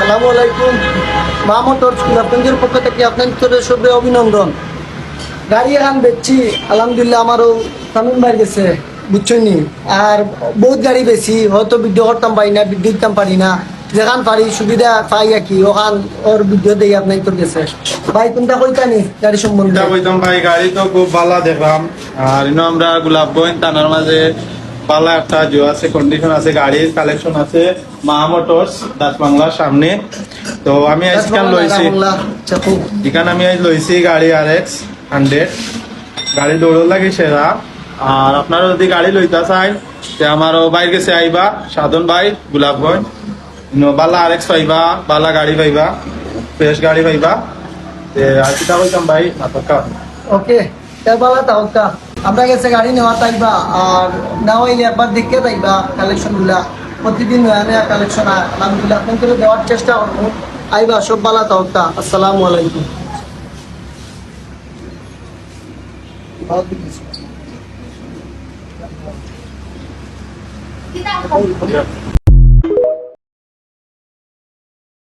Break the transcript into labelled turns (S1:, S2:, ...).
S1: আসসালামু আলাইকুম। মা মোটরস গোলাপগঞ্জের পক্ষ থেকে আপনাদের সবে অভিনন্দন। গাড়ি এখন বেচছি আলহামদুলিল্লাহ। আমারও তামিম ভাই গেছে বুঝছেন নি। আর বহুত গাড়ি বেশি হয়তো ভিডিও করতাম পারি না, ভিডিও দিতাম পারি না, যেখান পারি সুবিধা পাই আর কি ওখান ওর ভিডিও দেই আপনার তোর গেছে। ভাই কোনটা কইতানি গাড়ি সম্বন্ধে?
S2: কইতাম ভাই গাড়ি তো খুব ভালো দেখলাম। আর ইনো আমরা গোলাপগঞ্জ থানার মাঝে ভালো একটা জো আছে, কন্ডিশন আছে, গাড়ির কালেকশন আছে মা মোটরস দাস বাংলার সামনে। তো আমি আজকাল লইছি এখানে আমি আজ লইছি গাড়ি RX 100 গাড়ি দৌড় লাগি সেরা। আর আপনারা যদি গাড়ি লইতা চাই যে আমারও বাইর গেছে আইবা সাধন ভাই গোলাপগঞ্জ বালা RX পাইবা, বালা গাড়ি পাইবা, ফ্রেশ গাড়ি পাইবা। আর কিতা কইতাম ভাই নাটকা
S1: ওকে এবালা তাওকা আমরা গেছে গাড়ি নেওয়া তাইবা আর না হইলে একবার দেখতে তাইবা কালেকশন গুলা প্রতিদিন নয়া নয়া কালেকশন আলহামদুলিল্লাহ আপনাদের দেওয়ার চেষ্টা করবো। আইবা সব বালা তাওকা। আসসালামু আলাইকুম।